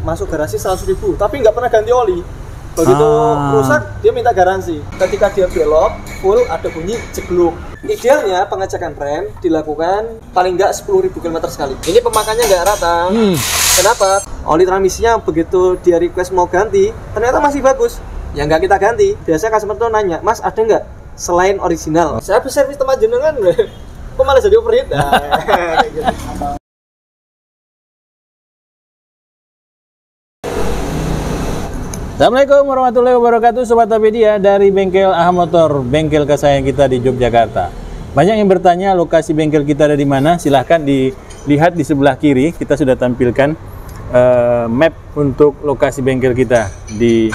masuk garansi 100.000, tapi nggak pernah ganti oli. Begitu rusak, dia minta garansi. Ketika dia belok, full ada bunyi jegluk. Idealnya pengecekan rem dilakukan paling nggak 10.000 km sekali. Ini pemakaiannya nggak rata. Kenapa? Oli transmisinya begitu dia request mau ganti, ternyata masih bagus. Ya nggak kita ganti. Biasanya customer tuh nanya, Mas ada nggak selain original? Saya servis teman jenengan, kok malah jadi overheat? Nah, kayak gitu. Assalamualaikum warahmatullahi wabarakatuh, Sobat Topedia dari Bengkel AHA Motor, bengkel kesayangan kita di Yogyakarta. Banyak yang bertanya lokasi bengkel kita ada di mana. Silahkan dilihat di sebelah kiri, kita sudah tampilkan map untuk lokasi bengkel kita di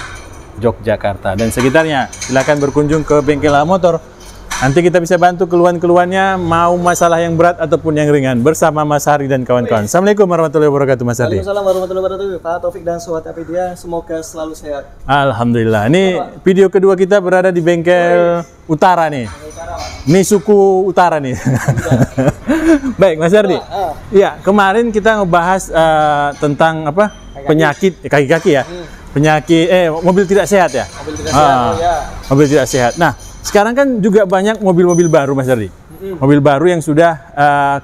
Yogyakarta dan sekitarnya. Silahkan berkunjung ke Bengkel AHA Motor. Nanti kita bisa bantu keluhan-keluhannya, mau masalah yang berat ataupun yang ringan, bersama Mas Hari dan kawan-kawan. Assalamualaikum warahmatullahi wabarakatuh, Mas Hari. Waalaikumsalam warahmatullahi wabarakatuh, Pak Taufik dan Sobat Topedia, semoga selalu sehat. Alhamdulillah. Ini video kedua kita berada di bengkel utara nih. Ini suku utara nih. Baik, Mas Hardi. Iya, kemarin kita ngebahas tentang apa? Penyakit kaki-kaki ya. Penyakit mobil tidak sehat ya. Mobil tidak sehat, ya. Mobil tidak sehat. Nah, sekarang kan juga banyak mobil-mobil baru, Mas Hardi. Mobil baru yang sudah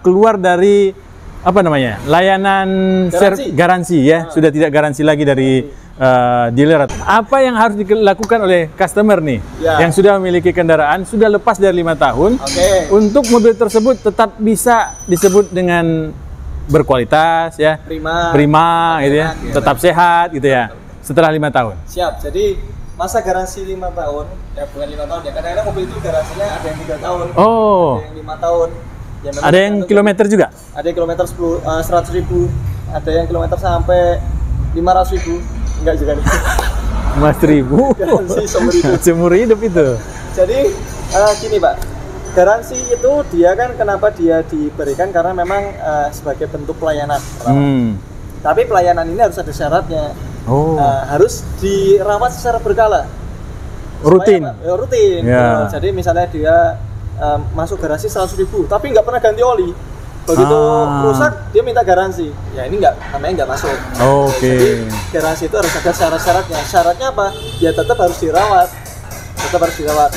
keluar dari apa namanya? Layanan garansi ya. Sudah tidak garansi lagi dari dealer. Apa yang harus dilakukan oleh customer nih yang sudah memiliki kendaraan sudah lepas dari 5 tahun untuk mobil tersebut tetap bisa disebut dengan berkualitas ya, prima gitu ya, tetap sehat gitu ya setelah 5 tahun. Siap. Jadi masa garansi 5 tahun, ya bukan 5 tahun ya, kadang-kadang mobil itu garansinya ada yang 3 tahun, ada yang 5 tahun, ya, ada yang kilometer juga? Ada yang kilometer 100.000, ada yang kilometer sampai 500.000, enggak juga nih. 5.000? Garansi seumur hidup itu. Jadi gini Pak, garansi itu dia kan kenapa dia diberikan, karena memang sebagai bentuk pelayanan. Tapi pelayanan ini harus ada syaratnya. Harus dirawat secara berkala. Rutin. Rutin. Jadi misalnya dia masuk garansi 100.000, tapi nggak pernah ganti oli. Begitu rusak, dia minta garansi. Ya ini namanya nggak masuk. Jadi garansi itu harus ada syarat-syaratnya. Syaratnya apa? Ya tetap harus dirawat.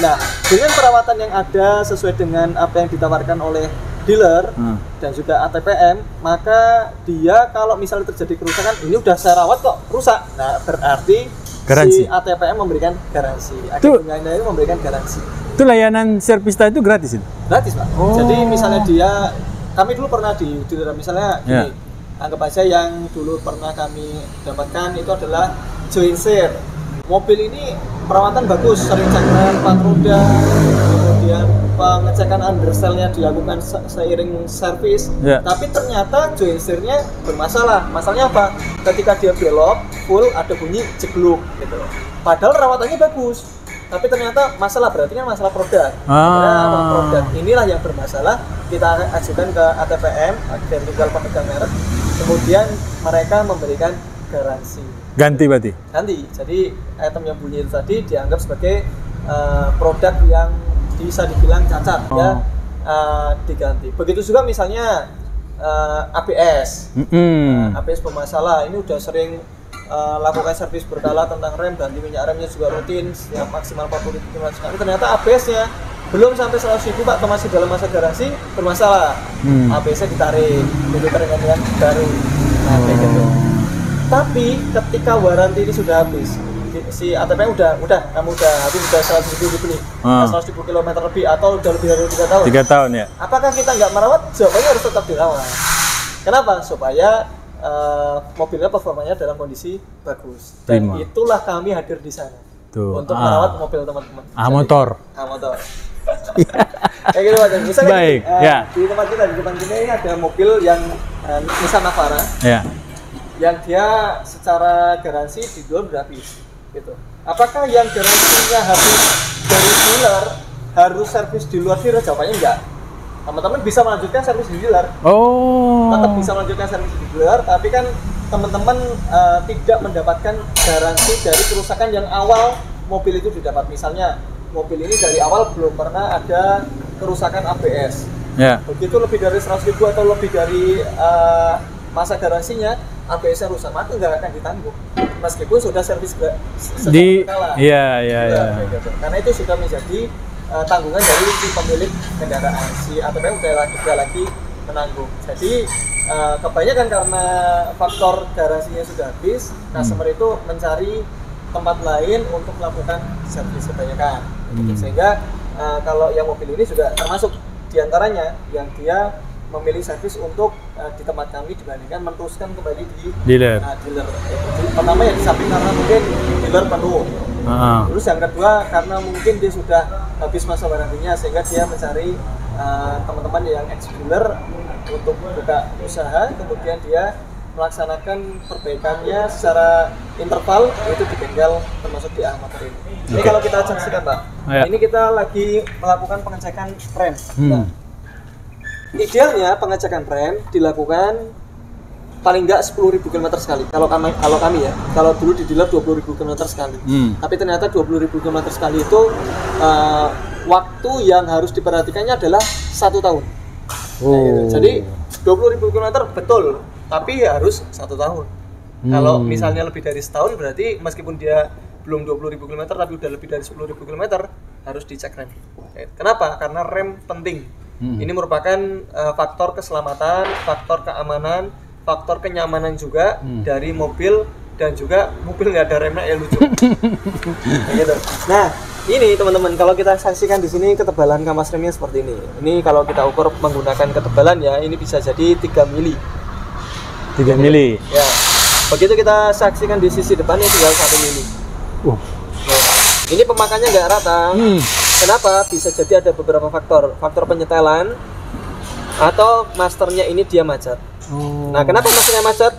Nah, dengan perawatan yang ada sesuai dengan apa yang ditawarkan oleh dealer dan juga ATPM, maka dia kalau misalnya terjadi kerusakan, ini udah saya rawat kok rusak, nah berarti garansi. Si ATPM memberikan garansi, agennya itu memberikan garansi. Itu layanan servis itu gratis itu? Gratis Pak. Jadi misalnya kami dulu pernah di dealer, misalnya gini, anggap aja yang dulu pernah kami dapatkan itu adalah joint share. Mobil ini perawatan bagus, sering cekran 4 roda, kemudian pengecekan understellnya dilakukan seiring servis, tapi ternyata joint share-nya bermasalah. Masalahnya apa? Ketika dia belok, full ada bunyi jegluk gitu. Padahal rawatannya bagus, tapi ternyata masalah, berarti kan masalah produk. Produk inilah yang bermasalah, kita ajukan ke ATPM, agen tunggal pemegang merek, kemudian mereka memberikan garansi. Ganti berarti? Ganti. Jadi item yang bunyi itu tadi dianggap sebagai produk yang bisa dibilang cacat, diganti. Begitu juga misalnya ABS. ABS bermasalah, ini udah sering lakukan servis berkala tentang rem, ganti minyak remnya juga rutin, yang maksimal 40 km sekali. Ternyata ABS-nya belum sampai 100.000 Pak, atau masih dalam masa garansi, bermasalah. ABS-nya ditarik, itu dengan baru. Nah, kayak gitu. Tapi ketika waranti ini sudah habis, si ATPM kamu udah habis, udah 100.000 dibeli, 100.000 km lebih atau udah lebih dari 3 tahun. 3 tahun ya. Apakah kita nggak merawat? Jawabannya harus tetap dirawat. Kenapa? Supaya mobilnya performanya dalam kondisi bagus. Dan itulah kami hadir di sana untuk merawat mobil teman-teman. AHA Motor. AHA Motor. Kayak gitu Pak. Misalnya di tempat kita, di depan kita ini ada mobil yang Nissan Navara. Yang dia secara garansi dijual gratis gitu. Apakah yang garansinya habis dari dealer harus servis di luar dealer? Jawabannya enggak. Teman-teman bisa melanjutkan servis di dealer. Tetap bisa melanjutkan servis di dealer, tapi kan teman-teman tidak mendapatkan garansi dari kerusakan yang awal mobil itu didapat. Misalnya mobil ini dari awal belum pernah ada kerusakan ABS. Begitu lebih dari 100.000 atau lebih dari masa garansinya, ABS-nya rusak, maka nggak akan ditanggung meskipun sudah servis di iya. Gitu. Karena itu sudah menjadi tanggungan dari si pemilik kendaraan, si ATM udah lagi menanggung. Jadi kebanyakan karena faktor garansinya sudah habis, customer itu mencari tempat lain untuk melakukan servis kebanyakan. Sehingga kalau yang mobil ini juga termasuk diantaranya yang dia memilih servis untuk di tempat kami dibandingkan meneruskan kembali di dealer. Pertama ya di samping karena mungkin dealer penuh. Terus yang kedua karena mungkin dia sudah habis masa warantinya sehingga dia mencari teman-teman yang ex dealer untuk buka usaha, kemudian dia melaksanakan perbaikannya secara interval yaitu di bengkel termasuk di Ahmad ini. Ini kalau kita saksikan Pak, ini kita lagi melakukan pengecekan rem. Idealnya pengecekan rem dilakukan paling nggak 10.000 km sekali. Kalau kami ya, kalau dulu di dealer 20.000 km sekali. Tapi ternyata 20.000 km sekali itu waktu yang harus diperhatikannya adalah 1 tahun. Gitu. Jadi 20.000 km betul, tapi harus 1 tahun. Kalau misalnya lebih dari setahun berarti meskipun dia belum 20.000 km tapi udah lebih dari 10.000 km harus dicek rem. Kenapa? Karena rem penting. Ini merupakan faktor keselamatan, faktor keamanan, faktor kenyamanan juga dari mobil dan juga mobil nggak ada remnya ya lucu. Gitu. Nah, ini teman-teman kalau kita saksikan di sini ketebalan kampas remnya seperti ini. Ini kalau kita ukur menggunakan ketebalan ya, ini bisa jadi 3 mili. 3 mili. Ya. Begitu kita saksikan di sisi depannya tinggal 1 mili. Nah, ini pemakannya nggak rata. Kenapa? Bisa jadi ada beberapa faktor penyetelan atau masternya ini dia macet. Nah, kenapa masternya macet?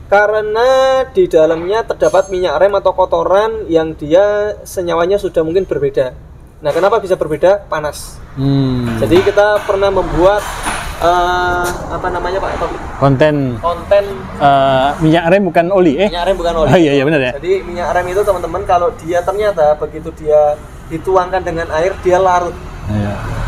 Karena di dalamnya terdapat minyak rem atau kotoran yang dia senyawanya sudah mungkin berbeda. Nah, kenapa bisa berbeda? Panas. Jadi kita pernah membuat apa namanya Pak? Konten minyak rem bukan oli. Minyak rem bukan oli. Oh iya benar ya. Jadi minyak rem itu teman-teman kalau dia ternyata begitu dia dituangkan dengan air dia larut.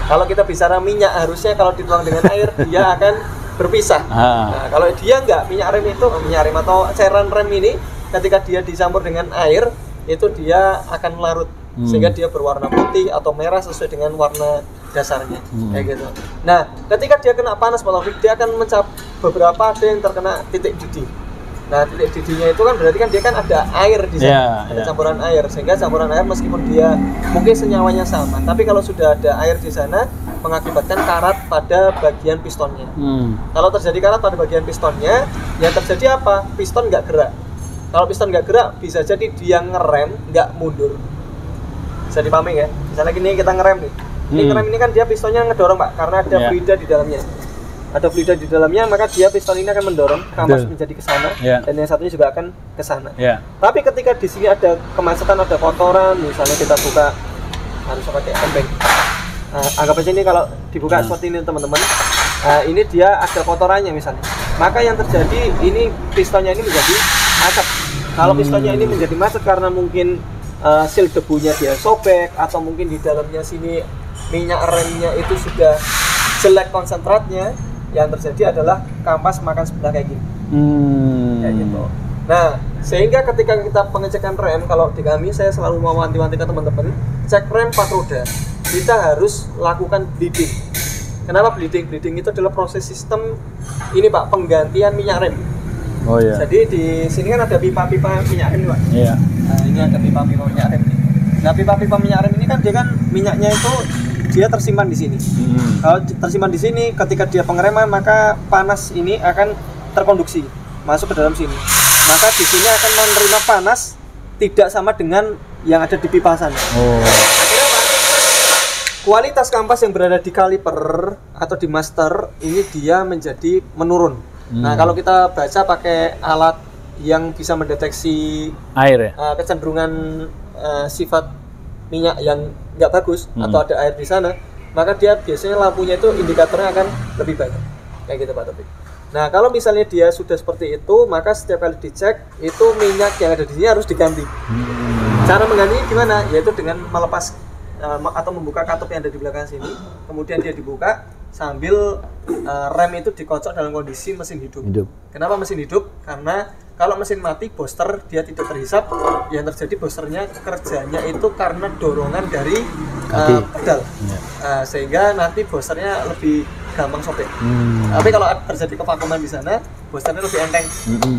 Kalau kita bicara minyak harusnya kalau dituang dengan air dia akan berpisah. Nah, kalau dia enggak, minyak rem atau cairan rem ini ketika dia dicampur dengan air itu dia akan larut sehingga dia berwarna putih atau merah sesuai dengan warna dasarnya kayak gitu. Nah, ketika dia kena panas Pak Taufik, dia akan beberapa ada yang terkena titik didih. Nah, titik didihnya itu kan berarti kan dia kan ada air di sana, ada campuran air, sehingga campuran air meskipun dia mungkin senyawanya sama, tapi kalau sudah ada air di sana mengakibatkan karat pada bagian pistonnya. Kalau terjadi karat pada bagian pistonnya, yang terjadi apa? Piston nggak gerak. Kalau piston nggak gerak, bisa jadi dia ngerem nggak mundur. Bisa dipahami ya? Misalnya gini kita ngerem nih. Ini ngerem ini kan dia pistonnya ngedorong Pak, karena ada fluida di dalamnya. Ada fluida di dalamnya, maka dia piston ini akan mendorong kampas menjadi ke sana dan yang satunya juga akan ke sana. Tapi ketika di sini ada kemacetan, ada kotoran, misalnya kita buka harus pakai empeng. Anggap aja ini kalau dibuka seperti ini teman-teman. Ini dia ada kotorannya misalnya. Maka yang terjadi ini pistonnya ini menjadi macet. Kalau pistonnya ini menjadi macet karena mungkin seal debunya dia sobek atau mungkin di dalamnya sini minyak remnya itu sudah jelek konsentratnya, yang terjadi adalah kampas makan sebelah kayak gini. Kayak gitu. Nah, sehingga ketika kita pengecekan rem, kalau di kami saya selalu mau wanti-wanti ke teman-teman, cek rem 4 roda, kita harus lakukan bleeding. Kenapa bleeding? Bleeding itu adalah proses sistem ini Pak, penggantian minyak rem. Oh iya. Jadi di sini kan ada pipa-pipa minyak rem Pak. Iya. Nah, ini ada pipa-pipa minyak rem ini. Nah, pipa-pipa minyak rem ini kan dia kan minyaknya itu dia tersimpan di sini. Kalau tersimpan di sini, ketika dia pengereman maka panas ini akan terkonduksi masuk ke dalam sini. Maka di sini akan menerima panas tidak sama dengan yang ada di pipa sana. Akhirnya apa? Kualitas kampas yang berada di kaliper atau di master ini dia menjadi menurun. Nah, kalau kita baca pakai alat yang bisa mendeteksi air ya? Kecenderungan sifat minyak yang nggak bagus atau ada air di sana, maka dia biasanya lampunya itu indikatornya akan lebih banyak kayak gitu Pak Taufik. Nah, kalau misalnya dia sudah seperti itu, maka setiap kali dicek itu minyak yang ada di sini harus diganti. Cara menggantinya gimana? Yaitu dengan melepas atau membuka katup yang ada di belakang sini, kemudian dia dibuka sambil rem itu dikocok dalam kondisi mesin hidup. Kenapa mesin hidup? Karena kalau mesin mati, booster dia tidak terhisap. Yang terjadi boosternya kerjanya itu karena dorongan dari pedal, sehingga nanti boosternya lebih gampang sobek. Tapi kalau terjadi kevakuman di sana, boosternya lebih enteng.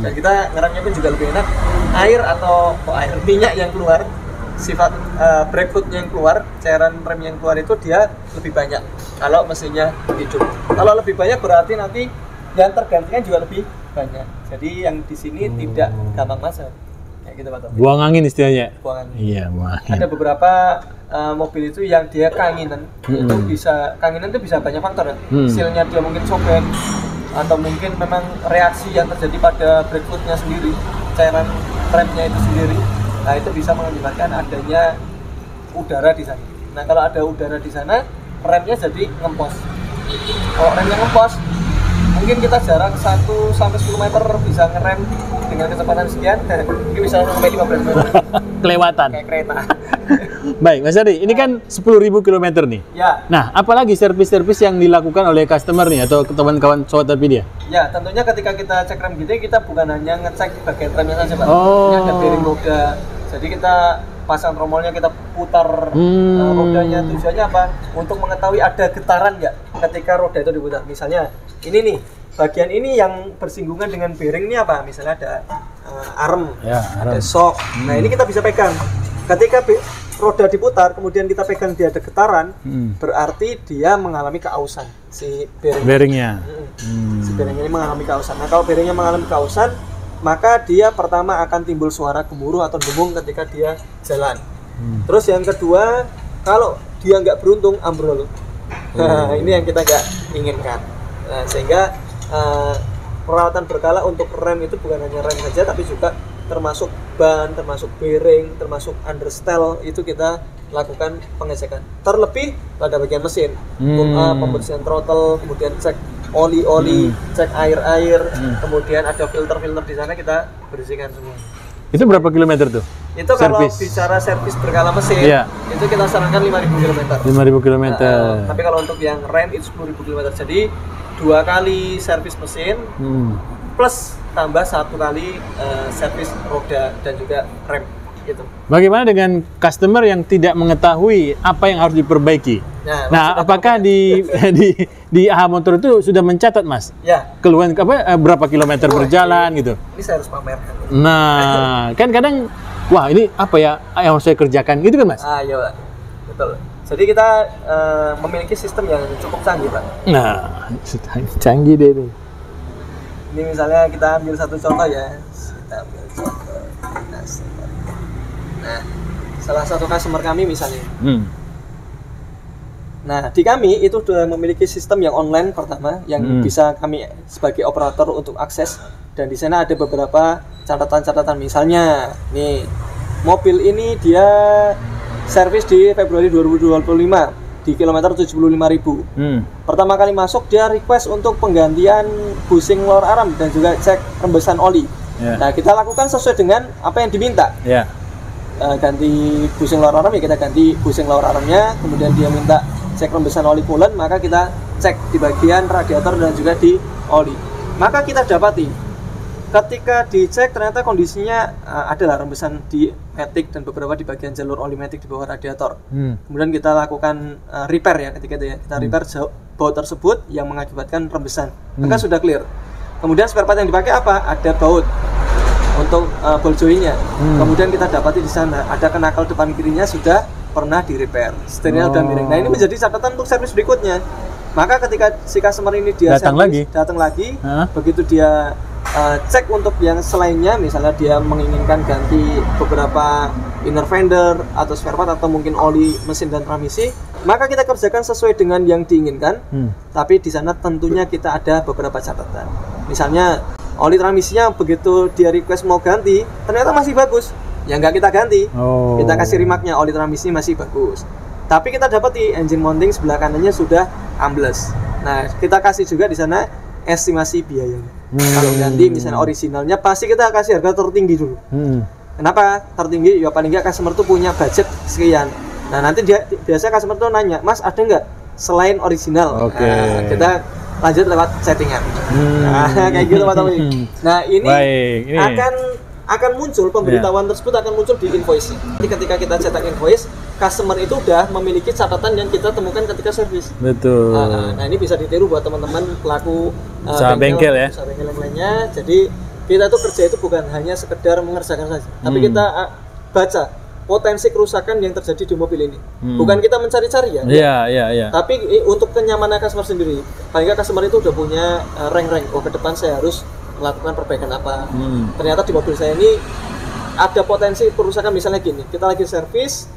Dan kita ngeremnya pun juga lebih enak. Air atau minyak yang keluar, sifat brake fluid yang keluar, cairan rem yang keluar itu dia lebih banyak kalau mesinnya hidup. Kalau lebih banyak berarti nanti yang tergantikan juga lebih banyak. Jadi yang di sini tidak gampang masuk. Kayak gitu Pak Taufik. Buang angin istilahnya. Buang angin. Iya, buang angin. Ada beberapa mobil itu yang dia kanginan. Itu kanginan itu bisa banyak faktor ya. Sealnya dia mungkin sobek, atau mungkin memang reaksi yang terjadi pada brake fluidnya sendiri, cairan remnya itu sendiri. Nah, itu bisa mengakibatkan adanya udara di sana. Nah, kalau ada udara di sana, remnya jadi ngempos. Kalau remnya ngempos, mungkin kita jarak 1-10 meter bisa ngerem dengan kecepatan sekian, mungkin bisa sampai 15 meter. Kelewatan. Kayak kereta. Baik, Mas Ardi, ini kan 10.000 km nih. Ya. Nah, apalagi servis-servis yang dilakukan oleh customer nih atau kawan-kawan sobat Tarpedia? Ya, tentunya ketika kita cek rem gitu, kita bukan hanya ngecek bagian remnya saja, Pak. Oh. Ini ada bearing roda. Jadi kita pasang tromolnya, kita putar rodanya. Tujuannya apa? Untuk mengetahui ada getaran nggak ketika roda itu diputar. Misalnya, ini nih, bagian ini yang bersinggungan dengan bearing ini apa? Misalnya ada arm, ada shock. Nah, ini kita bisa pegang. Ketika roda diputar, kemudian kita pegang dia ada getaran, berarti dia mengalami keausan si bearingnya. Si bearing ini mengalami keausan. Nah, kalau bearingnya mengalami keausan, maka dia pertama akan timbul suara gemuruh atau dengung ketika dia jalan. Terus yang kedua, kalau dia nggak beruntung, ambrol. Nah, ini yang kita nggak inginkan. Nah, sehingga perawatan berkala untuk rem itu bukan hanya rem saja, tapi juga termasuk ban, termasuk bearing, termasuk understell, itu kita lakukan pengecekan. Terlebih pada bagian mesin, pembersihan throttle, kemudian cek oli-oli, cek air-air, kemudian ada filter-filter di sana kita bersihkan semua. Itu berapa kilometer tuh? Itu kalau bicara servis berkala mesin, itu kita sarankan 5.000 km. 5.000 km. Tapi kalau untuk yang rem itu 10.000 km. Jadi 2 kali servis mesin plus tambah 1 kali servis roda dan juga rem gitu. Bagaimana dengan customer yang tidak mengetahui apa yang harus diperbaiki? Nah apakah di AHA Motor itu sudah mencatat, Mas? Ya. Keluhan berapa kilometer berjalan gitu? Ini saya harus pamerkan. Nah, kan kadang wah ini apa ya yang harus saya kerjakan gitu kan, Mas? Iya, Pak. Betul. Jadi kita memiliki sistem yang cukup canggih, Pak. Nah, canggih deh nih. Ini misalnya kita ambil satu contoh ya. Kita ambil contoh. Nah, salah satu customer kami misalnya. Nah, di kami itu sudah memiliki sistem yang online pertama, yang bisa kami sebagai operator untuk akses. Dan di sana ada beberapa catatan-catatan. Misalnya, nih, mobil ini dia servis di Februari 2025 di kilometer 75.000. Pertama kali masuk dia request untuk penggantian bushing lower arm dan juga cek rembesan oli. Nah, kita lakukan sesuai dengan apa yang diminta. Ganti bushing lower arm, ya kita ganti bushing lower armnya. Kemudian dia minta cek rembesan oli coolant, maka kita cek di bagian radiator dan juga di oli. Maka kita dapati ketika dicek ternyata kondisinya adalah rembesan di matic dan beberapa di bagian jalur oli matic di bawah radiator. Kemudian kita lakukan repair ya, ketika itu ya kita repair baut tersebut yang mengakibatkan rembesan. Maka sudah clear. Kemudian spare part yang dipakai apa? Ada baut untuk ball joinnya. Kemudian kita dapati di sana ada kenakal depan kirinya sudah pernah di repair, setirnya sudah miring. Nah, ini menjadi catatan untuk servis berikutnya. Maka ketika si customer ini dia datang lagi, begitu dia cek untuk yang selainnya, misalnya dia menginginkan ganti beberapa inner fender atau spare part atau mungkin oli mesin dan transmisi, maka kita kerjakan sesuai dengan yang diinginkan. Tapi di sana tentunya kita ada beberapa catatan. Misalnya oli transmisinya begitu dia request mau ganti, ternyata masih bagus, ya nggak kita ganti. Kita kasih remarknya oli transmisi masih bagus. Tapi kita dapati engine mounting sebelah kanannya sudah ambles. Nah, kita kasih juga di sana estimasi biayanya. Kalau ganti misalnya originalnya, pasti kita kasih harga tertinggi dulu. Kenapa tertinggi? Ya paling nggak customer tuh punya budget sekian. Nah, nanti dia biasa customer tuh nanya, Mas ada nggak selain original. Oke. Nah, kita lanjut lewat settingan. Nah, kayak gitu Pak Taufik. Nah, ini akan muncul pemberitahuan tersebut akan muncul di invoice. Jadi ketika kita cetak invoice, customer itu udah memiliki catatan yang kita temukan ketika servis. Betul. Nah, ini bisa ditiru buat teman-teman pelaku bengkel ya. Bengkel yang lainnya. Jadi kita tuh kerja itu bukan hanya sekedar mengerjakan saja, tapi kita baca potensi kerusakan yang terjadi di mobil ini. Bukan kita mencari-cari ya. Iya. Tapi untuk kenyamanan customer sendiri. Paling nggak customer itu udah punya rank-rank. Oh, ke depan saya harus melakukan perbaikan apa. Ternyata di mobil saya ini ada potensi kerusakan, misalnya gini. Kita lagi servis,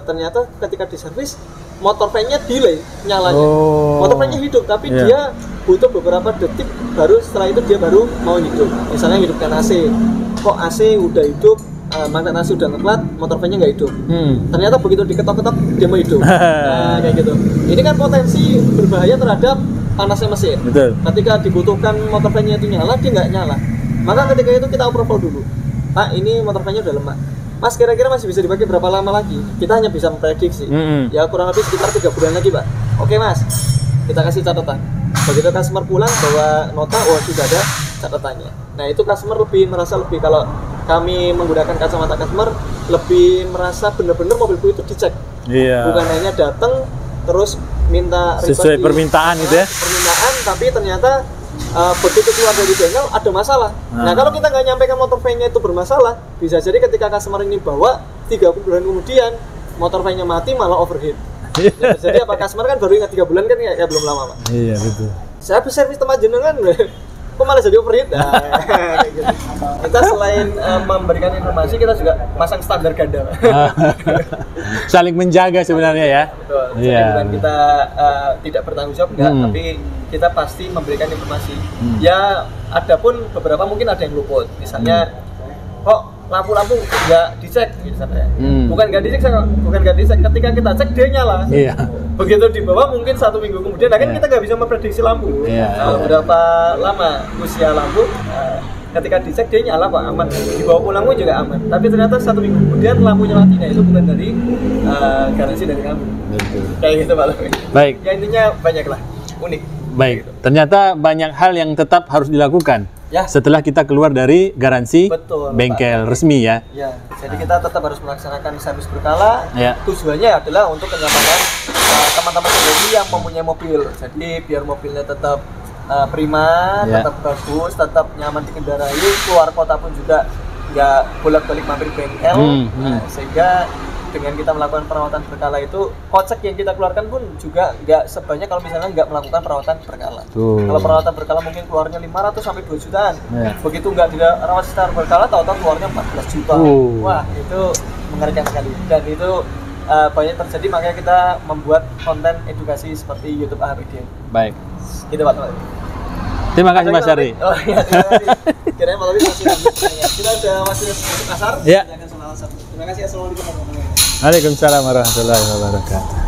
ternyata ketika di servis motor fan-nya delay nyalanya. Motor fan-nya hidup, tapi dia butuh beberapa detik baru setelah itu dia baru mau hidup. Misalnya hidupkan AC. Kok AC udah hidup, magnet AC udah ngeklat, motor fan-nya nggak hidup. Ternyata begitu diketok-ketok dia mau hidup. Nah, kayak gitu. Ini kan potensi berbahaya terhadap panasnya mesin. Betul. Ketika dibutuhkan motor fan-nya itu nyala, dia nggak nyala. Maka ketika itu kita overhaul dulu. Pak, ini motor fan-nya udah lemah. Mas, kira-kira masih bisa dipakai berapa lama lagi? Kita hanya bisa memprediksi. Ya kurang lebih sekitar 3 bulan lagi, Pak. Oke, Mas. Kita kasih catatan. Begitu customer pulang bawa nota, sudah ada catatannya. Nah, itu customer merasa lebih, kalau kami menggunakan kacamata customer, lebih merasa benar-benar mobilku itu dicek. Iya. Bukan hanya datang terus minta sesuai permintaan gitu ya. Permintaan, tapi ternyata begitu keluar dari bengkel ada masalah. Nah, kalau kita nggak nyampaikan motor fan-nya itu bermasalah, bisa jadi ketika customer ini bawa 3 bulan kemudian motor fan-nya mati malah overheat. Ya, jadi apa customer kan baru ingat 3 bulan kan kayak belum lama, Pak. Iya, betul. Saya habis servis tempat jenengan, kok malah jadi overheat? Nah, kayak gitu. Kita selain memberikan informasi, kita juga masang standar ganda. Saling menjaga sebenarnya ya. Betul. Jadi bukan kita tidak bertanggung jawab, enggak, tapi kita pasti memberikan informasi. Ya, adapun beberapa mungkin ada yang luput. Misalnya, kok lampu-lampu nggak dicek misalnya. Bukan nggak dicek, ketika kita cek dia nyala. Iya. Begitu dibawa mungkin 1 minggu kemudian, kan kita nggak bisa memprediksi lampu. Berapa lama usia lampu, ketika dicek dia nyala Pak, aman. Dibawa pulang pun juga aman. Tapi ternyata 1 minggu kemudian lampunya mati. Nah, itu bukan dari garansi dari kamu. Betul. Kayak gitu Pak. Baik. Ya intinya banyak lah, unik. Baik. Ternyata banyak hal yang tetap harus dilakukan. Ya. Setelah kita keluar dari garansi bengkel resmi ya. Ya, jadi kita tetap harus melaksanakan servis berkala. Ya. Tujuannya adalah untuk kenyamanan teman-teman sendiri yang mempunyai mobil. Jadi biar mobilnya tetap prima, tetap bagus, tetap nyaman dikendarai. Keluar kota pun juga nggak bolak-balik mampir bengkel. Sehingga dengan kita melakukan perawatan berkala itu, kocek yang kita keluarkan pun juga nggak sebanyak kalau misalnya nggak melakukan perawatan berkala. Kalau perawatan berkala mungkin keluarnya 500 sampai 2 jutaan. Begitu nggak dirawat secara berkala, tahu-tahu keluarnya 14 juta. Wah, itu mengerikan sekali. Dan itu banyak terjadi, makanya kita membuat konten edukasi seperti YouTube AHPD. Baik. Gitu Pak. Terima kasih Mas Ari. Oh iya, terima kasih. Kirain Pak Taufik masih bertanya. Kita udah masih masuk kasar. Ya. Terima kasih. Assalamualaikum warahmatullahi wabarakatuh. Waalaikumsalam warahmatullahi wabarakatuh.